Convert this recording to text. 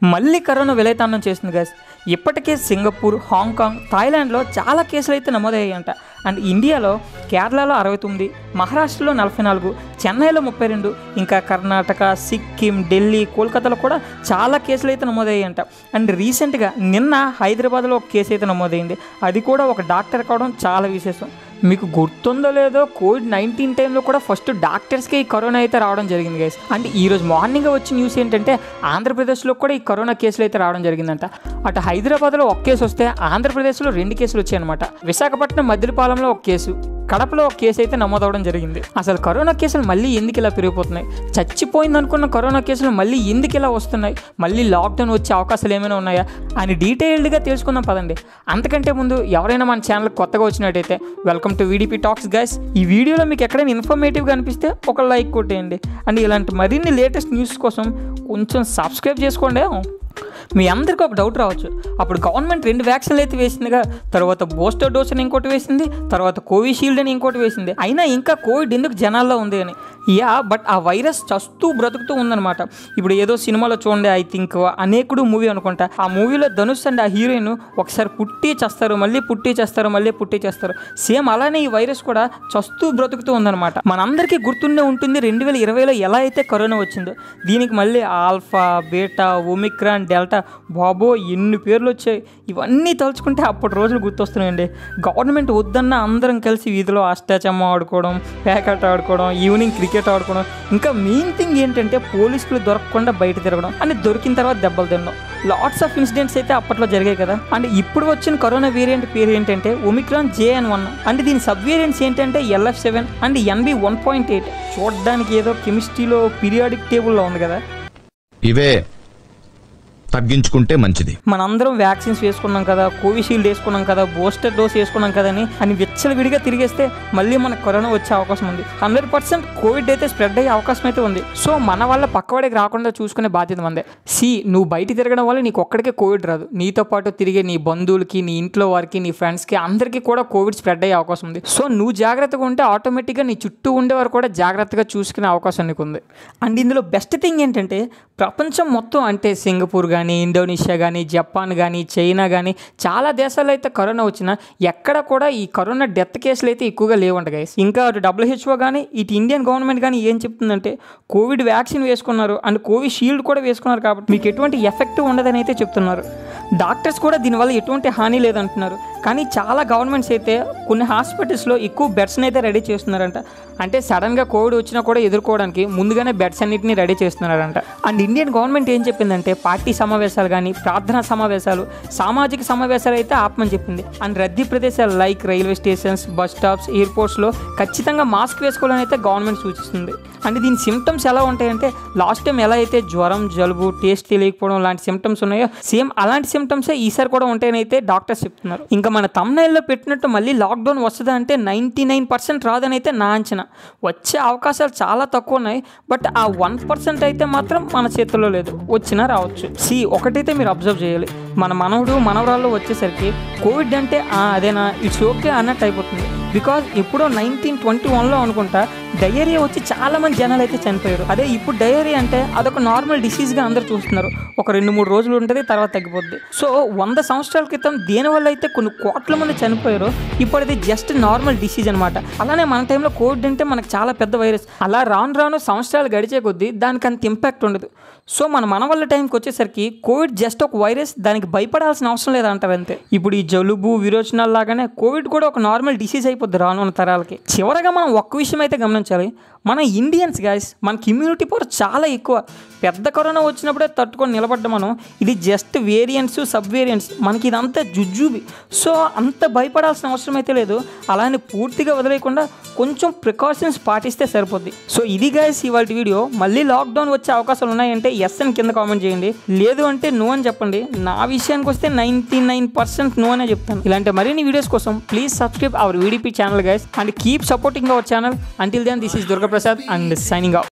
మళ్ళీ కరోనా విలయతాండం చేస్తుంది గైస్. ఇప్పటికే సింగపూర్, హాంకాంగ్, థాయిలాండ్లో చాలా కేసులు అయితే నమోదయ్యాయంట. అండ్ ఇండియాలో కేరళలో 69, మహారాష్ట్రలో 44, చెన్నైలో 32, ఇంకా కర్ణాటక, సిక్కిం, ఢిల్లీ, కోల్కతాలో కూడా చాలా కేసులు అయితే నమోదయ్యాయంట. అండ్ రీసెంట్గా నిన్న హైదరాబాద్లో ఒక కేసు అయితే నమోదైంది. అది కూడా ఒక డాక్టర్ కావడం చాలా విశేషం. మీకు గుర్తుందో లేదో, కోవిడ్-19 టైంలో కూడా ఫస్ట్ డాక్టర్స్కి ఈ కరోనా అయితే రావడం జరిగింది గైస్. అండ్ ఈరోజు మార్నింగ్ వచ్చిన న్యూస్ ఏంటంటే ఆంధ్రప్రదేశ్లో కూడా ఈ కరోనా కేసులు అయితే రావడం జరిగిందంట. అటు హైదరాబాద్లో ఒక కేసు వస్తే ఆంధ్రప్రదేశ్లో 2 కేసులు వచ్చాయన్నమాట. విశాఖపట్నం మద్దిలపాలెంలో ఒక కేసు, కడపలో ఒక కేసు అయితే నమోదవడం జరిగింది. అసలు కరోనా కేసులు మళ్ళీ ఎందుకు ఇలా పెరిగిపోతున్నాయి? చచ్చిపోయింది అనుకున్న కరోనా కేసులు మళ్ళీ ఎందుకు ఇలా వస్తున్నాయి? మళ్ళీ లాక్డౌన్ వచ్చే అవకాశాలు ఏమైనా ఉన్నాయా అని డీటెయిల్డ్గా తెలుసుకుందాం పదండి. అంతకంటే ముందు ఎవరైనా మన ఛానల్ కొత్తగా వచ్చినట్టయితే వెల్కమ్ టు వీడిపి టాక్స్ గైస్. ఈ వీడియోలో మీకు ఎక్కడైనా ఇన్ఫర్మేటివ్గా అనిపిస్తే ఒక లైక్ కొట్టేయండి. అండ్ ఇలాంటి మరిన్ని లేటెస్ట్ న్యూస్ కోసం కొంచెం సబ్స్క్రైబ్ చేసుకోండి. మీ అందరికీ ఒక డౌట్ రావచ్చు, అప్పుడు గవర్నమెంట్ 2 వ్యాక్సిన్లు అయితే వేసిందిగా, తర్వాత బూస్టర్ డోస్ అని ఇంకోటి వేసింది, తర్వాత కోవిషీల్డ్ అని ఇంకోటి వేసింది, అయినా ఇంకా కోవిడ్ ఎందుకు జనాల్లో ఉంది అని. బట్ ఆ వైరస్ చస్తూ బ్రతుకుతూ ఉందన్నమాట. ఇప్పుడు ఏదో సినిమాలో చూడండి, ఐ థింక్ అనేకుడు మూవీ అనుకుంటా, ఆ మూవీలో ధనుష్ అండ్ ఆ హీరోయిన్ ఒకసారి పుట్టి చేస్తారు, మళ్ళీ పుట్టి చేస్తారు, మళ్ళీ పుట్టి చేస్తారు. సేమ్ అలానే ఈ వైరస్ కూడా చస్తూ బ్రతుకుతూ ఉందన్నమాట. మనందరికీ గుర్తుండే ఉంటుంది 2020లో ఎలా అయితే కరోనా వచ్చిందో, దీనికి మళ్ళీ ఆల్ఫా, బీటా, ఒమిక్రాన్, డెల్టా, బాబో ఎన్ని పేర్లు వచ్చాయి. ఇవన్నీ తలుచుకుంటే అప్పటి రోజులు గుర్తొస్తున్నాయండి. గవర్నమెంట్ వద్దన్న అందరం కలిసి వీధిలో అష్టాచమ్మ ఆడుకోవడం, ప్యాకెట్ ఆడుకోవడం, ఈవినింగ్ క్రికెట్ ఆడుకోవడం, ఇంకా మెయిన్ థింగ్ ఏంటంటే పోలీసులు దొరకకుండా బయట తిరగడం, అని దొరికిన తర్వాత దెబ్బలు తినడం. లాట్స్ ఆఫ్ ఇన్సిడెంట్స్ అయితే అప్పట్లో జరిగాయి కదా. అండ్ ఇప్పుడు వచ్చిన కరోనా వేరియంట్ పేరు ఏంటంటే ఒమిక్రాన్ JN.1. అండ్ దీని సబ్ వేరియంట్స్ ఏంటంటే LF7 అండ్ NB1.8. చూడడానికి ఏదో కెమిస్ట్రీలో పీరియాడిక్ టేబుల్లో ఉంది కదా. ఇవే తగ్గించుకుంటే మంచిది. మనందరం వ్యాక్సిన్స్ వేసుకున్నాం కదా, కోవిషీల్డ్ వేసుకున్నాం కదా, బూస్టర్ డోస్ వేసుకున్నాం కదా అని విచ్చలవిడిగా తిరిగేస్తే మళ్ళీ మనకు కరోనా వచ్చే అవకాశం ఉంది. 100% కోవిడ్ అయితే స్ప్రెడ్ అయ్యే అవకాశం అయితే ఉంది. సో మన వల్ల పక్కవాడికి రాకుండా చూసుకునే బాధ్యత మందే. నువ్వు బయట తిరగడం వల్ల నీకు ఒక్కడికే కోవిడ్ రాదు, నీతో పాటు తిరిగే నీ బంధువులకి, నీ ఇంట్లో వారికి, నీ ఫ్రెండ్స్కి, అందరికీ కూడా కోవిడ్ స్ప్రెడ్ అయ్యే అవకాశం ఉంది. సో నువ్వు జాగ్రత్తగా ఉంటే ఆటోమేటిక్గా నీ చుట్టూ ఉండేవారు కూడా జాగ్రత్తగా చూసుకునే అవకాశం నీకు ఉంది. అండ్ ఇందులో బెస్ట్ థింగ్ ఏంటంటే ప్రపంచం మొత్తం, అంటే సింగపూర్ కానీ, ఇండోనేషియా కానీ, జపాన్ కానీ, చైనా కానీ, చాలా దేశాల్లో అయితే కరోనా వచ్చినా ఎక్కడ కూడా ఈ కరోనా డెత్ కేసులు అయితే ఎక్కువగా లేవంట గైస్. ఇంకా అటు WHO కానీ, ఇటు ఇండియన్ గవర్నమెంట్ కానీ ఏం చెప్తుందంటే కోవిడ్ వ్యాక్సిన్ వేసుకున్నారు అండ్ కోవిషీల్డ్ కూడా వేసుకున్నారు కాబట్టి మీకు ఎటువంటి ఎఫెక్ట్ ఉండదని అయితే చెప్తున్నారు. డాక్టర్స్ కూడా దీనివల్ల ఎటువంటి హాని లేదంటున్నారు. కానీ చాలా గవర్నమెంట్స్ అయితే కొన్ని హాస్పిటల్స్లో ఎక్కువ బెడ్స్ని అయితే రెడీ చేస్తున్నారంట. అంటే సడన్గా కోవిడ్ వచ్చినా కూడా ఎదుర్కోవడానికి ముందుగానే బెడ్స్ అన్నింటినీ రెడీ చేస్తున్నారంట. అండ్ ఇండియన్ గవర్నమెంట్ ఏం చెప్పిందంటే పార్టీ సమావేశాలు కానీ, ప్రార్థనా సమావేశాలు, సామాజిక సమావేశాలు అయితే ఆపమని చెప్పింది. అండ్ రద్దీ ప్రదేశాలు like railway stations, bus stops, ఎయిర్పోర్ట్స్లో ఖచ్చితంగా మాస్క్ వేసుకోవాలని అయితే గవర్నమెంట్ సూచిస్తుంది. అండ్ దీని సిమ్టమ్స్ ఎలా ఉంటాయంటే లాస్ట్ టైం ఎలా అయితే జ్వరం, జలుబు, టేస్ట్ తెలియకపోవడం లాంటి సిమ్టమ్స్ ఉన్నాయో సేమ్ అలాంటి సిమ్టమ్సే ఈసారి కూడా ఉంటాయని అయితే డాక్టర్స్ చెప్తున్నారు. ఇంకా మన థంబ్నెయిల్లో పెట్టినట్టు మళ్ళీ లాక్డౌన్ వస్తుందా అంటే 99% రాదని అయితే నా అంచనా. వచ్చే అవకాశాలు చాలా తక్కువ ఉన్నాయి, బట్ ఆ 1% అయితే మాత్రం మన చేతుల్లో లేదు, వచ్చినా రావచ్చు. ఒకటైతే మీరు అబ్జర్వ్ చేయాలి, మన మనవడు మనవరాల్లో వచ్చేసరికి కోవిడ్ అంటే అదేనా, ఇట్స్ ఓకే అన్నట్టు అయిపోతుంది. బికాజ్ ఇప్పుడు 1921లో అనుకుంటా డయేరియా వచ్చి చాలా మంది జనాలు అయితే చనిపోయారు. అదే ఇప్పుడు డయేరియా అంటే అదొక నార్మల్ డిసీజ్గా అందరూ చూస్తున్నారు. ఒక 2-3 రోజులు ఉంటుంది, తర్వాత తగ్గిపోద్ది. సో 100 సంవత్సరాల క్రితం దేనివల్ల అయితే కొన్ని కోట్ల మంది చనిపోయారు, ఇప్పుడు అది జస్ట్ నార్మల్ డిసీజ్ అనమాట. అలానే మన టైంలో కోవిడ్ అంటే మనకు చాలా పెద్ద వైరస్. అలా రాను సంవత్సరాలు గడిచే కొద్దీ దానికి అంత ఇంపాక్ట్ ఉండదు. సో మన వల్ల టైంకి వచ్చేసరికి కోవిడ్ జస్ట్ ఒక వైరస్, దానికి భయపడాల్సిన అవసరం లేదంటారు అంతే. ఇప్పుడు ఈ జలుబు, విరోచనాలు లాగానే కోవిడ్ కూడా ఒక నార్మల్ డిసీజ్ అయిపోద్ది రానున్న తరాలకి. చివరగా మనం ఒక్క విషయం అయితే గమనించాలి, మన ఇండియన్స్ గైస్, మనకి ఇమ్యూనిటీ పవర్ చాలా ఎక్కువ. పెద్ద కరోనా వచ్చినప్పుడే తట్టుకొని నిలబడ్డం మనం. ఇది జస్ట్ వేరియంట్స్, సబ్ వేరియంట్స్, మనకి ఇదంతా జుజ్జుబి. సో అంత భయపడాల్సిన అవసరం అయితే లేదు. అలానే పూర్తిగా వదిలేయకుండా కొంచెం ప్రికాషన్స్ పాటిస్తే సరిపోద్ది. సో ఇది గైస్ ఇవాళ వీడియో. మళ్ళీ లాక్డౌన్ వచ్చే అవకాశాలు ఉన్నాయంటే ఎస్ అని కింద కామెంట్ చేయండి, లేదు అంటే నో అని చెప్పండి. నా విషయానికి వస్తే 99% నో అనే చెప్తాను. ఇలాంటి మరిన్ని వీడియోస్ కోసం please subscribe our వీడిపి channel guys and keep supporting our channel. Until then, this is Durga Prasad and signing out.